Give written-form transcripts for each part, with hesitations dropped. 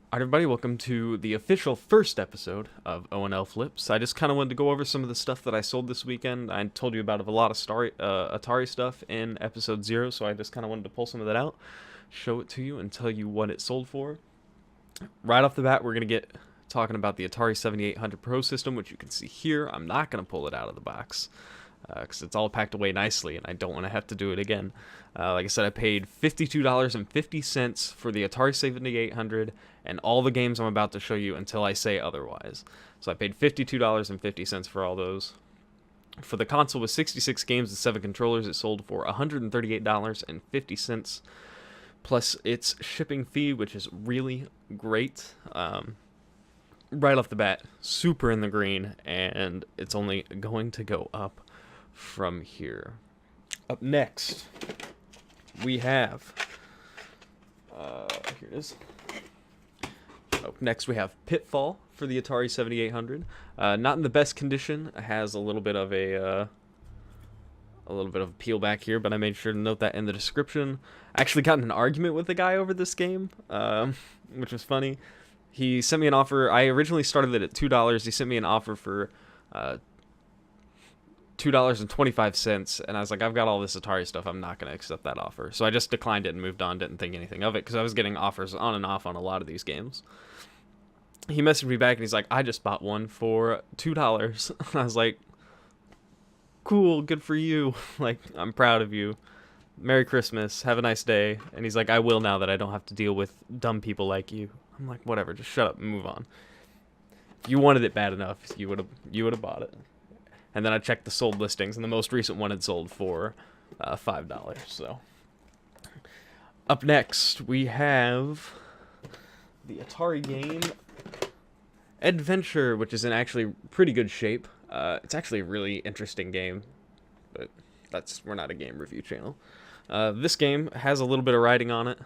Alright, everybody, welcome to the official first episode of ONL FLips. I just kind of wanted to go over some of the stuff that I sold this weekend. I told you about a lot of Atari stuff in episode 0, so I just kind of wanted to pull some of that out, show it to you, and tell you what it sold for. Right off the bat, we're going to get talking about the Atari 7800 Pro system, which you can see here. I'm not going to pull it out of the box because it's all packed away nicely, and I don't want to have to do it again. Like I said, I paid $52.50 for the Atari 7800 and all the games I'm about to show you until I say otherwise. So I paid $52.50 for all those. For the console with 66 games and 7 controllers, it sold for $138.50 plus its shipping fee, which is really great. Right off the bat, super in the green, and it's only going to go up from here. Up next, we have here it is. Up next, we have Pitfall for the Atari 7800. Not in the best condition. It has a little bit of a peel back here, but I made sure to note that in the description. I actually got in an argument with the guy over this game, which was funny. He sent me an offer. I originally started it at $2. He sent me an offer for $2.25, and I was like, I've got all this Atari stuff. I'm not going to accept that offer. So I just declined it and moved on. Didn't think anything of it because I was getting offers on and off on a lot of these games. He messaged me back and he's like, I just bought one for $2. And I was like, cool, good for you. Like, I'm proud of you. Merry Christmas. Have a nice day. And he's like, I will now that I don't have to deal with dumb people like you. I'm like, whatever, just shut up and move on. If you wanted it bad enough, you would have bought it. And then I checked the sold listings, and the most recent one had sold for $5. So, up next we have the Atari game Adventure, which is in actually pretty good shape. It's actually a really interesting game, but we're not a game review channel. This game has a little bit of writing on it.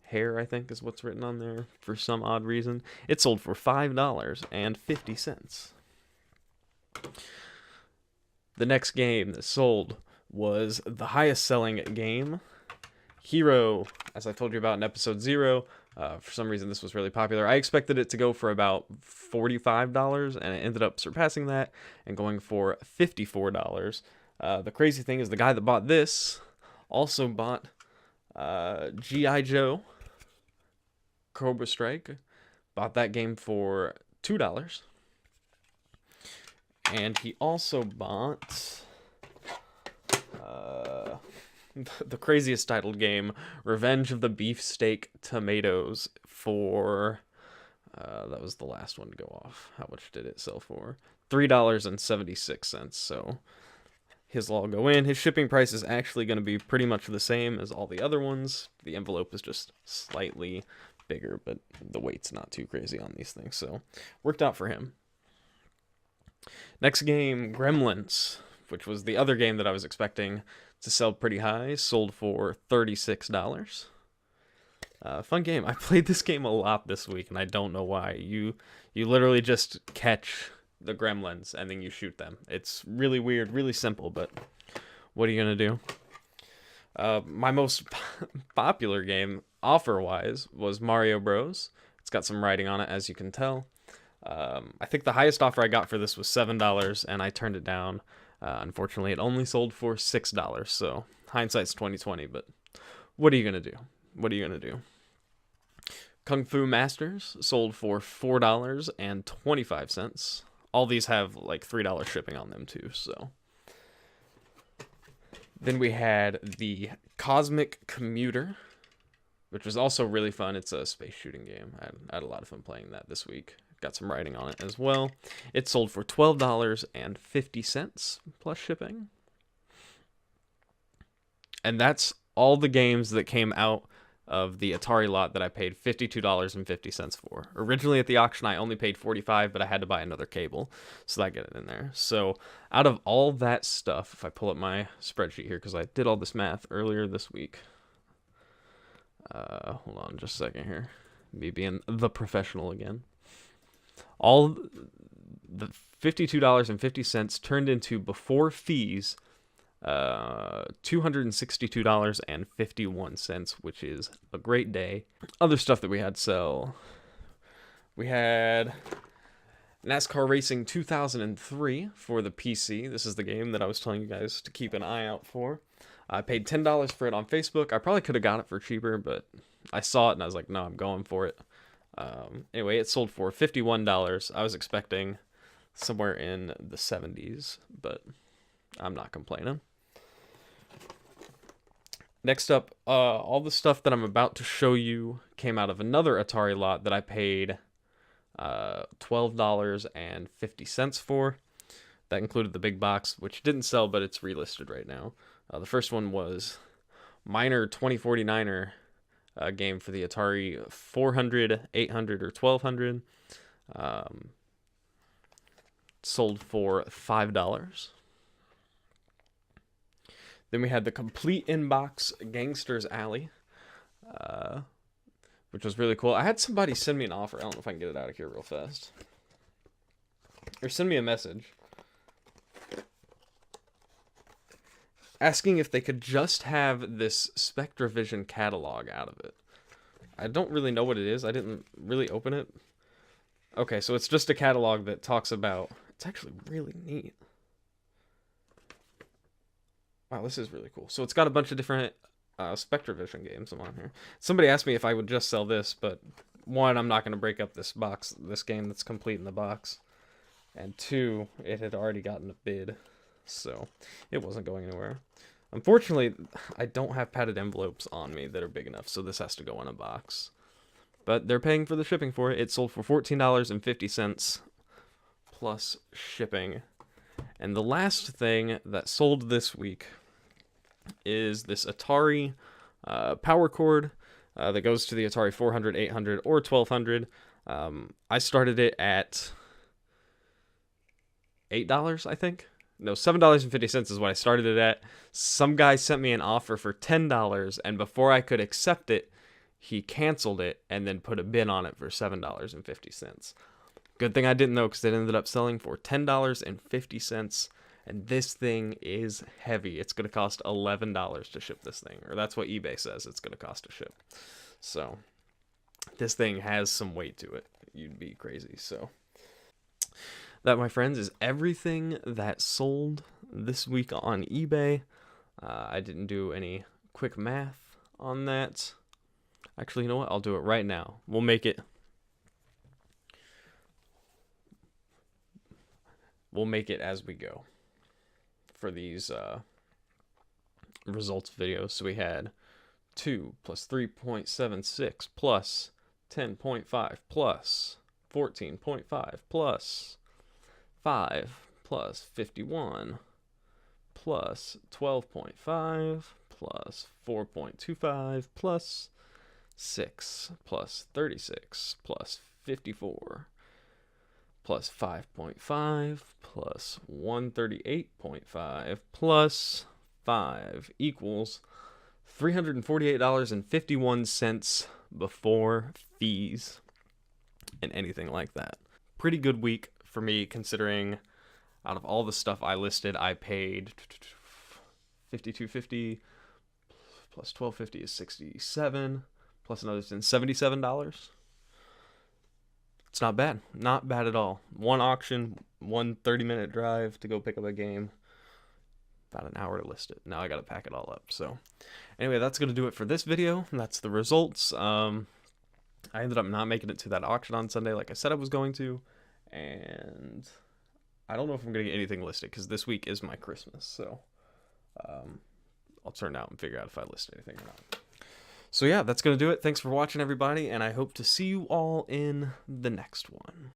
Hair, I think, is what's written on there for some odd reason. It sold for $5.50. The next game that sold was the highest selling game, Hero, as I told you about in episode 0. For some reason, this was really popular. I expected it to go for about $45, and it ended up surpassing that and going for $54. The crazy thing is the guy that bought this also bought G.I. Joe, Cobra Strike, bought that game for $2. And he also bought the craziest titled game, Revenge of the Beefsteak Tomatoes, for that was the last one to go off. How much did it sell for? $3.76. So his will all go in. His shipping price is actually going to be pretty much the same as all the other ones. The envelope is just slightly bigger, but the weight's not too crazy on these things, so worked out for him. Next game, Gremlins, which was the other game that I was expecting to sell pretty high, sold for $36. Fun game. I played this game a lot this week, and I don't know why. You literally just catch the gremlins, and then you shoot them. It's really weird, really simple, but what are you going to do? My most popular game, offer-wise, was Mario Bros. It's got some writing on it, as you can tell. I think the highest offer I got for this was $7, and I turned it down. Unfortunately, it only sold for $6, so hindsight's 20/20, but what are you going to do? What are you going to do? Kung Fu Masters sold for $4.25. All these have like $3 shipping on them too, so. Then we had the Cosmic Commuter, which was also really fun. It's a space shooting game. I had a lot of fun playing that this week. Got some writing on it as well. It sold for $12.50 plus shipping. And that's all the games that came out of the Atari lot that I paid $52.50 for. Originally at the auction, I only paid $45, but I had to buy another cable, so that got it in there. So out of all that stuff, if I pull up my spreadsheet here, because I did all this math earlier this week. Hold on just a second here. Me being the professional again. All the $52.50 turned into, before fees, $262.51, which is a great day. Other stuff that we had sell. We had NASCAR Racing 2003 for the PC. This is the game that I was telling you guys to keep an eye out for. I paid $10 for it on Facebook. I probably could have got it for cheaper, but I saw it and I was like, no, I'm going for it. Anyway, it sold for $51. I was expecting somewhere in the 70s, but I'm not complaining. Next up, all the stuff that I'm about to show you came out of another Atari lot that I paid $12.50 for. That included the big box, which didn't sell, but it's relisted right now. The first one was Miner 2049er game for the Atari 400, 800, or 1200. Sold for $5. Then we had the complete inbox Gangster's Alley, which was really cool. I had somebody send me an offer. I don't know if I can get it out of here real fast. Or send me a message asking if they could just have this SpectraVision catalog out of it. I don't really know what it is. I didn't really open it. Okay, so it's just a catalog that talks about... It's actually really neat. Wow, this is really cool. So it's got a bunch of different SpectraVision games on here. Somebody asked me if I would just sell this, but one, I'm not going to break up this game that's complete in the box. And two, it had already gotten a bid, so it wasn't going anywhere. Unfortunately, I don't have padded envelopes on me that are big enough, so this has to go in a box. But they're paying for the shipping for it. It sold for $14.50 plus shipping. And the last thing that sold this week is this Atari power cord that goes to the Atari 400, 800, or 1200. I started it at $8, I think. No, $7.50 is what I started it at. Some guy sent me an offer for $10, and before I could accept it, he canceled it and then put a bid on it for $7.50. Good thing I didn't know, because it ended up selling for $10.50, and this thing is heavy. It's going to cost $11 to ship this thing, or that's what eBay says it's going to cost to ship. So this thing has some weight to it. You'd be crazy. So that, my friends, is everything that sold this week on eBay. I didn't do any quick math on that. Actually, you know what? I'll do it right now. We'll make it as we go for these results videos. So we had 2 plus 3.76 plus 10.5 plus 14.5 plus 5 plus 51 plus 12.5 plus 4.25 plus 6 plus 36 plus 54 plus 5.5 plus 138.5 plus 5 equals $348.51 before fees and anything like that. Pretty good week for me, considering out of all the stuff I listed, I paid $52.50 plus $12.50 is $67, plus another $77. It's not bad. Not bad at all. One auction, one 30-minute drive to go pick up a game. About an hour to list it. Now I got to pack it all up. So anyway, that's going to do it for this video. That's the results. I ended up not making it to that auction on Sunday like I said I was going to. And I don't know if I'm going to get anything listed, because this week is my Christmas. So I'll turn out and figure out if I list anything or not. So yeah, that's going to do it. Thanks for watching, everybody, and I hope to see you all in the next one.